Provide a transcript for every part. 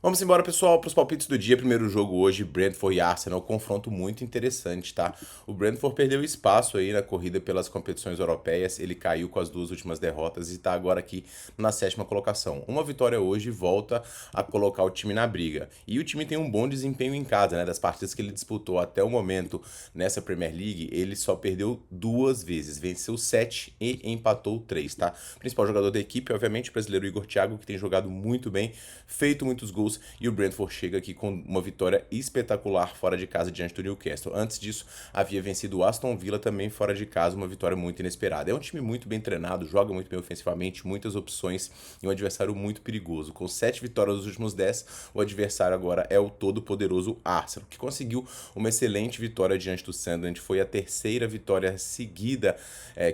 Vamos embora, pessoal, para os palpites do dia. Primeiro jogo hoje, Brentford e Arsenal, confronto muito interessante, tá? O Brentford perdeu espaço aí na corrida pelas competições europeias, ele caiu com as duas últimas derrotas e está agora aqui na sétima colocação. Uma vitória hoje volta a colocar o time na briga. E o time tem um bom desempenho em casa, né? Das partidas que ele disputou até o momento nessa Premier League, ele só perdeu duas vezes, venceu 7 e empatou 3, tá? O principal jogador da equipe, obviamente, o brasileiro Igor Thiago, que tem jogado muito bem, feito muitos gols, e o Brentford chega aqui com uma vitória espetacular fora de casa diante do Newcastle. Antes disso, havia vencido o Aston Villa também fora de casa, uma vitória muito inesperada. É um time muito bem treinado, joga muito bem ofensivamente, muitas opções e um adversário muito perigoso. Com 7 vitórias nos últimos 10, o adversário agora é o todo-poderoso Arsenal, que conseguiu uma excelente vitória diante do Sunderland. Foi a terceira vitória seguida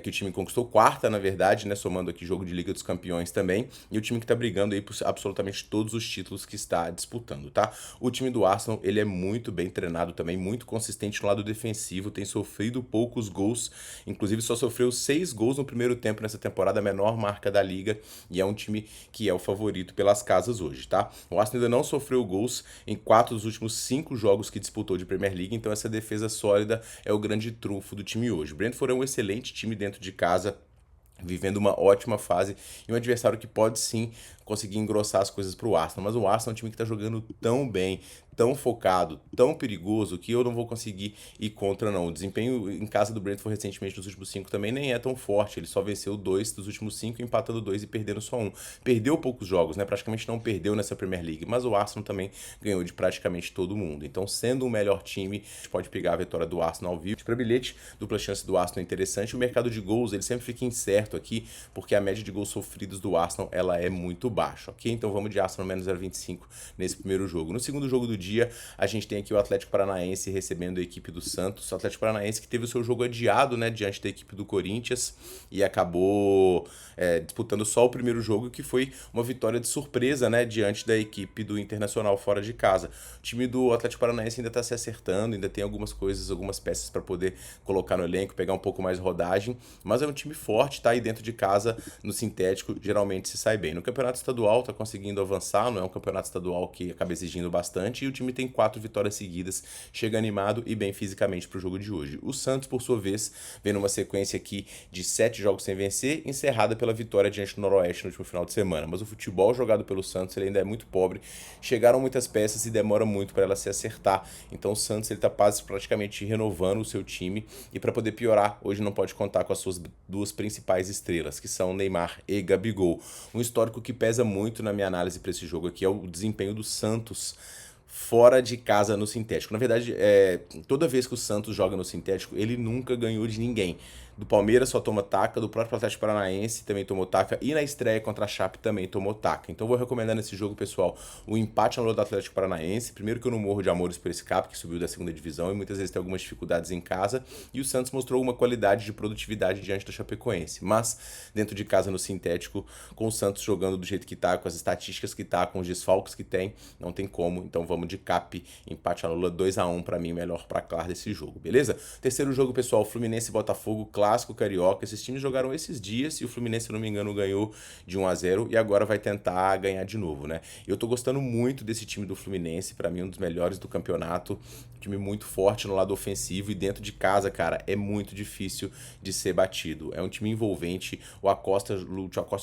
que o time conquistou, quarta na verdade, né, somando aqui jogo de Liga dos Campeões também, e o time que tá brigando aí por absolutamente todos os títulos que está disputando, tá? O time do Arsenal, ele é muito bem treinado também, muito consistente no lado defensivo, tem sofrido poucos gols, inclusive só sofreu 6 gols no primeiro tempo nessa temporada, a menor marca da liga, e é um time que é o favorito pelas casas hoje, tá? O Arsenal ainda não sofreu gols em 4 dos últimos 5 jogos que disputou de Premier League, então essa defesa sólida é o grande trunfo do time hoje. O Brentford é um excelente time dentro de casa, vivendo uma ótima fase e um adversário que pode sim conseguir engrossar as coisas para o Arsenal, mas o Arsenal é um time que está jogando tão bem, tão focado, tão perigoso que eu não vou conseguir ir contra não. O desempenho em casa do Brentford recentemente nos últimos 5 também nem é tão forte, ele só venceu 2 dos últimos 5, empatando 2 e perdendo só 1. Perdeu poucos jogos, né? Praticamente não perdeu nessa Premier League, mas o Arsenal também ganhou de praticamente todo mundo. Então, sendo um melhor time, a gente pode pegar a vitória do Arsenal ao vivo. Para bilhete, dupla chance do Arsenal é interessante. O mercado de gols, ele sempre fica incerto aqui, porque a média de gols sofridos do Arsenal, ela é muito baixa, ok? Então vamos de Arsenal menos 0,25 nesse primeiro jogo. No segundo jogo do dia, a gente tem aqui o Atlético Paranaense recebendo a equipe do Santos. O Atlético Paranaense que teve o seu jogo adiado, né, diante da equipe do Corinthians e acabou disputando só o primeiro jogo, que foi uma vitória de surpresa, né, diante da equipe do Internacional fora de casa. O time do Atlético Paranaense ainda está se acertando, ainda tem algumas coisas, algumas peças para poder colocar no elenco, pegar um pouco mais rodagem, mas é um time forte, tá aí dentro de casa, no sintético, geralmente se sai bem. No campeonato estadual tá conseguindo avançar, não é um campeonato estadual que acaba exigindo bastante, e o time tem 4 vitórias seguidas, chega animado e bem fisicamente para o jogo de hoje. O Santos, por sua vez, vem numa sequência aqui de 7 jogos sem vencer, encerrada pela vitória diante do Noroeste no último final de semana. Mas o futebol jogado pelo Santos, ele ainda é muito pobre, chegaram muitas peças e demora muito para ela se acertar. Então o Santos, ele tá praticamente renovando o seu time, e para poder piorar, hoje não pode contar com as suas duas principais estrelas, que são Neymar e Gabigol. Um histórico que pesa muito na minha análise para esse jogo aqui é o desempenho do Santos fora de casa no sintético. Na verdade, toda vez que o Santos joga no sintético, ele nunca ganhou de ninguém. Do Palmeiras só toma taca, do próprio Atlético Paranaense também tomou taca, e na estreia contra a Chape também tomou taca. Então vou recomendar nesse jogo, pessoal, o empate no do Atlético Paranaense. Primeiro que eu não morro de amores por esse Cap, que subiu da segunda divisão e muitas vezes tem algumas dificuldades em casa, e o Santos mostrou uma qualidade de produtividade diante da Chapecoense. Mas dentro de casa no sintético, com o Santos jogando do jeito que tá, com as estatísticas que tá, com os desfalques que tem, não tem como. Então vamos de Cap, empate anula 2-1 para mim, melhor para Clar desse jogo, beleza? Terceiro jogo, pessoal, Fluminense e Botafogo, clássico carioca. Esses times jogaram esses dias e o Fluminense, se não me engano, ganhou de 1-0 e agora vai tentar ganhar de novo, né? Eu tô gostando muito desse time do Fluminense, para mim um dos melhores do campeonato, um time muito forte no lado ofensivo, e dentro de casa, cara, é muito difícil de ser batido. É um time envolvente, o Acosta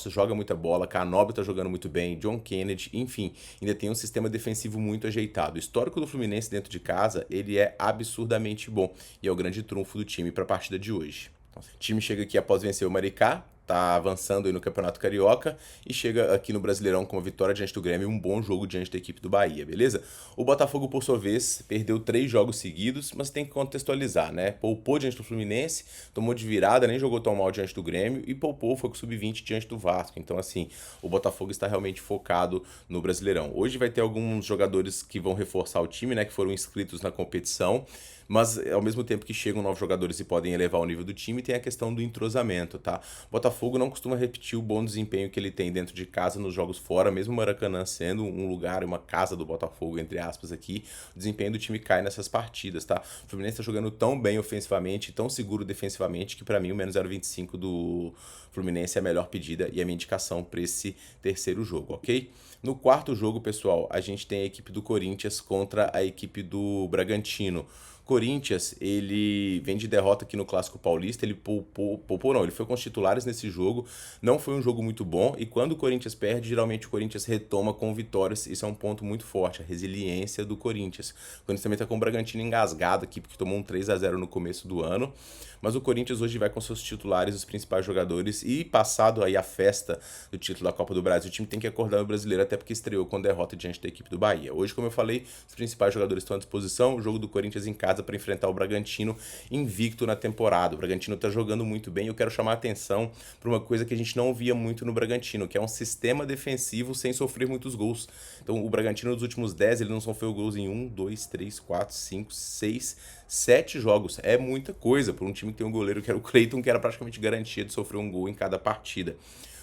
joga muita bola, Canóbio tá jogando muito bem, John Kennedy, enfim, ainda tem um sistema defensivo muito ajeitado. O histórico do Fluminense dentro de casa, ele é absurdamente bom, e é o grande trunfo do time para a partida de hoje. O time chega aqui após vencer o Maricá, tá avançando aí no Campeonato Carioca e chega aqui no Brasileirão com uma vitória diante do Grêmio e um bom jogo diante da equipe do Bahia, beleza? O Botafogo, por sua vez, perdeu 3 jogos seguidos, mas tem que contextualizar, né? Poupou diante do Fluminense, tomou de virada, nem jogou tão mal diante do Grêmio e poupou, foi com sub-20 diante do Vasco. Então, assim, o Botafogo está realmente focado no Brasileirão. Hoje vai ter alguns jogadores que vão reforçar o time, né? Que foram inscritos na competição, mas ao mesmo tempo que chegam novos jogadores e podem elevar o nível do time, tem a questão do entrosamento, tá? O Botafogo não costuma repetir o bom desempenho que ele tem dentro de casa nos jogos fora, mesmo o Maracanã sendo um lugar, uma casa do Botafogo, entre aspas aqui, o desempenho do time cai nessas partidas, tá? O Fluminense tá jogando tão bem ofensivamente, tão seguro defensivamente, que para mim o menos 0,25 do Fluminense é a melhor pedida e a minha indicação para esse terceiro jogo, ok? No quarto jogo, pessoal, a gente tem a equipe do Corinthians contra a equipe do Bragantino. Corinthians, ele vem de derrota aqui no Clássico Paulista, ele poupou não, ele foi com os titulares nesse jogo, não foi um jogo muito bom, e quando o Corinthians perde, geralmente o Corinthians retoma com vitórias, isso é um ponto muito forte, a resiliência do Corinthians. O Corinthians também tá com o Bragantino engasgado aqui, porque tomou um 3-0 no começo do ano, mas o Corinthians hoje vai com seus titulares, os principais jogadores, e passado aí a festa do título da Copa do Brasil, o time tem que acordar o brasileiro, até porque estreou com derrota diante da equipe do Bahia. Hoje, como eu falei, os principais jogadores estão à disposição, o jogo do Corinthians em casa para enfrentar o Bragantino invicto na temporada. O Bragantino está jogando muito bem e eu quero chamar a atenção para uma coisa que a gente não via muito no Bragantino, que é um sistema defensivo sem sofrer muitos gols. Então, o Bragantino nos últimos 10, ele não sofreu gols em 1, 2, 3, 4, 5, 6, 7 jogos. É muita coisa para um time que tem um goleiro que era o Cleiton, que era praticamente garantia de sofrer um gol em cada partida.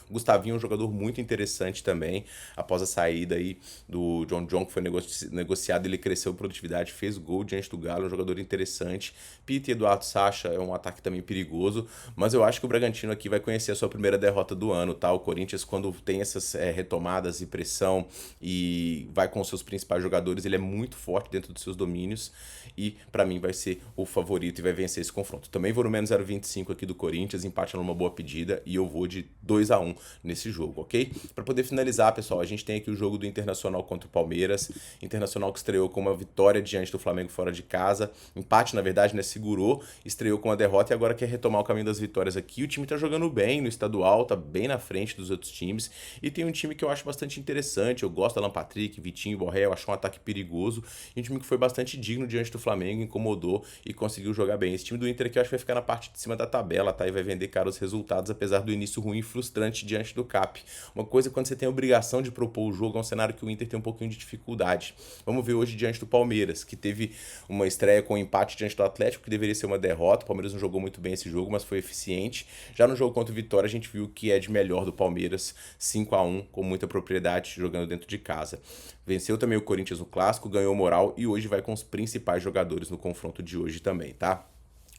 O Gustavinho é um jogador muito interessante também. Após a saída aí do John, que foi negociado, ele cresceu produtividade, fez gol diante do Galo, um jogador interessante. Pita e Eduardo Sacha é um ataque também perigoso, mas eu acho que o Bragantino aqui vai conhecer a sua primeira derrota do ano, tá? O Corinthians, quando tem essas retomadas e pressão e vai com os seus principais jogadores, ele é muito forte dentro dos seus domínios e para mim vai ser o favorito e vai vencer esse confronto. Também vou no menos 0,25 aqui do Corinthians, empate numa boa pedida e eu vou de 2-1 nesse jogo, ok? Para poder finalizar, pessoal, a gente tem aqui o jogo do Internacional contra o Palmeiras. Internacional que estreou com uma vitória diante do Flamengo fora de casa. Empate, na verdade, né? Segurou, estreou com uma derrota e agora quer retomar o caminho das vitórias aqui. O time tá jogando bem no estadual, tá bem na frente dos outros times. E tem um time que eu acho bastante interessante. Eu gosto da Alan Patrick, Vitinho, Borré, eu acho um ataque perigoso. E um time que foi bastante digno diante do Flamengo, incomodou e conseguiu jogar bem. Esse time do Inter aqui eu acho que vai ficar na parte de cima da tabela, tá? E vai vender caros resultados, apesar do início ruim e frustrante diante do CAP. Uma coisa é quando você tem a obrigação de propor o jogo, é um cenário que o Inter tem um pouquinho de dificuldade. Vamos ver hoje diante do Palmeiras, que teve uma estreia com um empate diante do Atlético, que deveria ser uma derrota. O Palmeiras não jogou muito bem esse jogo, mas foi eficiente. Já no jogo contra o Vitória, a gente viu o que é de melhor do Palmeiras, 5-1, com muita propriedade, jogando dentro de casa. Venceu também o Corinthians no Clássico, ganhou moral e hoje vai com os principais jogadores no confronto de hoje também, tá?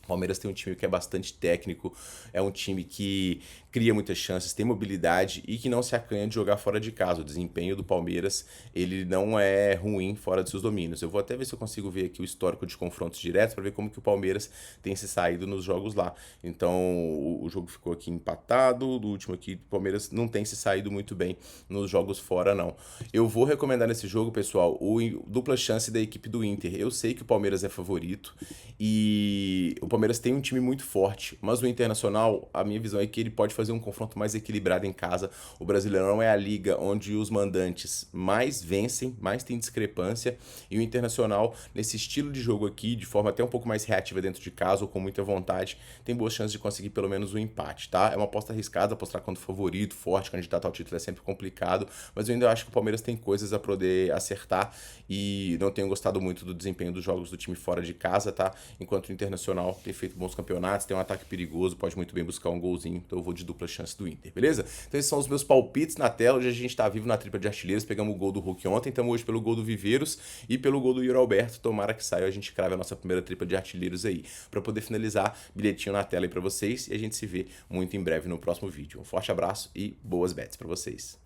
O Palmeiras tem um time que é bastante técnico, é um time que cria muitas chances, tem mobilidade e que não se acanha de jogar fora de casa. O desempenho do Palmeiras, ele não é ruim fora de seus domínios. Eu vou até ver se eu consigo ver aqui o histórico de confrontos diretos para ver como que o Palmeiras tem se saído nos jogos lá. Então, o jogo ficou aqui empatado, do último aqui, o Palmeiras não tem se saído muito bem nos jogos fora, não. Eu vou recomendar nesse jogo, pessoal, o dupla chance da equipe do Inter. Eu sei que o Palmeiras é favorito e o Palmeiras tem um time muito forte, mas o Internacional, a minha visão é que ele pode fazer um confronto mais equilibrado em casa. O Brasileirão é a liga onde os mandantes mais vencem, mais tem discrepância, e o Internacional, nesse estilo de jogo aqui, de forma até um pouco mais reativa dentro de casa ou com muita vontade, tem boas chances de conseguir pelo menos um empate, tá? É uma aposta arriscada, apostar contra o favorito, forte, candidato ao título é sempre complicado, mas eu ainda acho que o Palmeiras tem coisas a poder acertar e não tenho gostado muito do desempenho dos jogos do time fora de casa, tá? Enquanto o Internacional tem feito bons campeonatos, tem um ataque perigoso, pode muito bem buscar um golzinho, então eu vou de dupla chance do Inter, beleza? Então esses são os meus palpites na tela, hoje a gente tá vivo na tripla de artilheiros, pegamos o gol do Hulk ontem, estamos hoje pelo gol do Viveiros e pelo gol do Yuri Alberto, tomara que saia, a gente crave a nossa primeira tripla de artilheiros aí, para poder finalizar, bilhetinho na tela aí pra vocês e a gente se vê muito em breve no próximo vídeo. Um forte abraço e boas bets pra vocês.